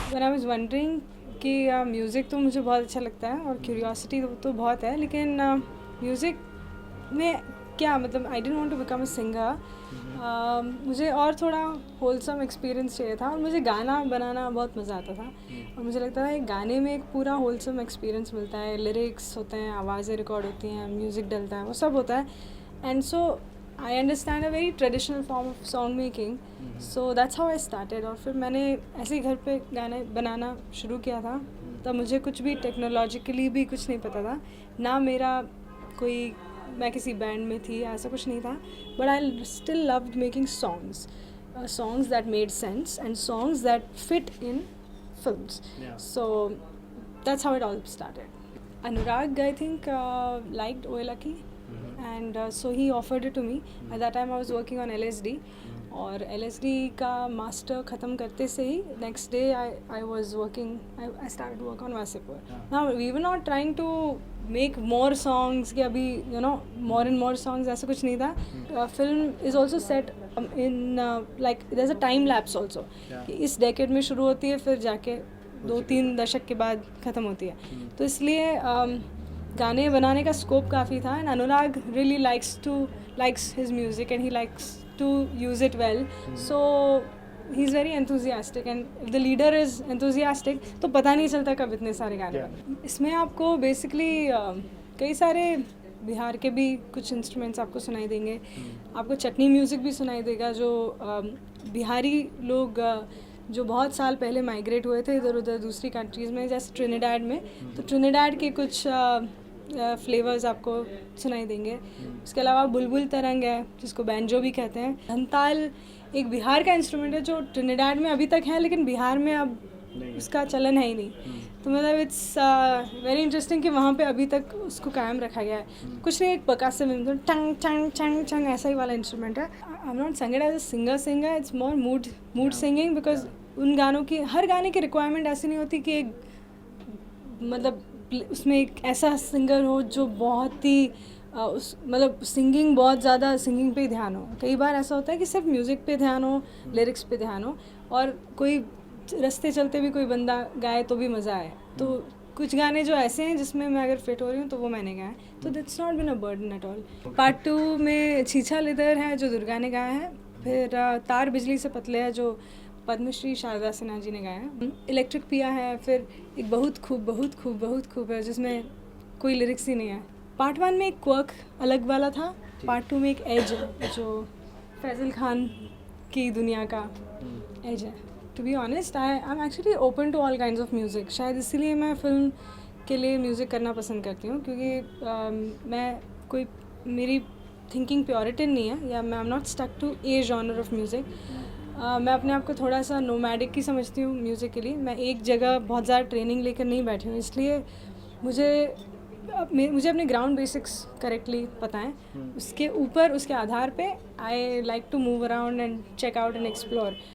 When I was wondering कि music तो मुझे बहुत अच्छा लगता है और क्यूरियोसिटी तो बहुत है, लेकिन म्यूज़िक में क्या मतलब I didn't want to become a singer. मुझे और थोड़ा होलसम एक्सपीरियंस चाहिए था और मुझे गाना बनाना बहुत मज़ा आता था। और मुझे लगता है गाने में एक पूरा होलसम एक्सपीरियंस मिलता है, लिरिक्स होते हैं, आवाज़ें रिकॉर्ड होती हैं, म्यूज़िक डलता है, वो सब होता है। And so I understand a very traditional form of song making, so that's how I started. और फिर मैंने ऐसे ही घर पे गाने बनाना शुरू किया था। तब मुझे कुछ भी टेक्नोलॉजिकली भी कुछ नहीं पता था, ना मेरा कोई मैं किसी बैंड में थी, ऐसा कुछ नहीं था। But I still loved making songs, songs that made sense and songs that fit in films. Yeah. So that's how it all started. Anurag, I think, liked Oelaki, and so he offered it to me. At that time I was working on LSD, और LSD का master ख़त्म करते से ही next day I was working, I start work on Wasseypur. Now we were not trying to make more songs कि अभी you know more and more songs, ऐसा कुछ नहीं था। Film is also set in like there is a time lapse also, कि इस decade में शुरू होती है फिर जाके 2-3 दशक के बाद ख़त्म होती है। तो इसलिए गाने बनाने का स्कोप काफ़ी था। And Anurag really likes his music and he likes to use it well. So he's very enthusiastic, and if the leader is enthusiastic तो पता नहीं चलता कब इतने सारे गाने बने। इसमें आपको बेसिकली कई सारे बिहार के भी कुछ इंस्ट्रूमेंट्स आपको सुनाई देंगे। आपको चटनी म्यूज़िक भी सुनाई देगा, जो बिहारी लोग जो बहुत साल पहले माइग्रेट हुए थे इधर उधर दूसरी कंट्रीज़ में, जैसे ट्रिनिडाड में, तो ट्रिनिडाड के कुछ फ्लेवर्स आपको सुनाई देंगे। उसके अलावा बुलबुल तरंग है, जिसको बैंजो भी कहते हैं। धनताल एक बिहार का इंस्ट्रूमेंट है जो ट्रिनिडाड में अभी तक है, लेकिन बिहार में अब उसका चलन है ही नहीं। तो मतलब इट्स वेरी इंटरेस्टिंग कि वहाँ पे अभी तक उसको कायम रखा गया है। कुछ नहीं, एक परकसिव में टंग टंग टंग टंग ऐसा ही वाला इंस्ट्रूमेंट है। I am not singer as a singer, it's more mood singing, because उन गानों की, हर गाने की रिक्वायरमेंट ऐसी नहीं होती कि एक मतलब उसमें एक ऐसा सिंगर हो जो बहुत ही उस मतलब सिंगिंग, बहुत ज़्यादा सिंगिंग पे ही ध्यान हो। कई बार ऐसा होता है कि सिर्फ म्यूज़िक पे ध्यान हो, लिरिक्स पे ध्यान हो, और कोई रास्ते चलते भी कोई बंदा गाए तो भी मज़ा आए। तो कुछ गाने जो ऐसे हैं जिसमें मैं अगर फिट हो रही हूँ तो वो मैंने गाए, तो that's not been a burden at all. Part 2 में छीछा लिदर है जो दुर्गा ने गाया है, फिर तार बिजली से पतले है जो पद्मश्री शारदा सिन्हा जी ने गाया है। इलेक्ट्रिक पिया है, फिर एक बहुत खूब है जिसमें कोई लिरिक्स ही नहीं है। पार्ट 1 में एक क्वर्क अलग वाला था, पार्ट 2 में एक एज है जो फैजल खान की दुनिया का एज है। To be honest, I am actually open to all kinds of music. शायद इसीलिए मैं फ़िल्म के लिए म्यूज़िक करना पसंद करती हूँ, क्योंकि मैं कोई, मेरी थिंकिंग प्योरिटन नहीं है, या मैं I am not stuck to a genre of music. मैं अपने आप को थोड़ा सा नोमैडिक ही समझती हूँ म्यूज़िक के लिए। मैं एक जगह बहुत ज़्यादा ट्रेनिंग लेकर नहीं बैठी हूँ, इसलिए मुझे अपने ग्राउंड बेसिक्स करेक्टली पता हैं। उसके ऊपर, उसके आधार पे I like to move around and check out and explore.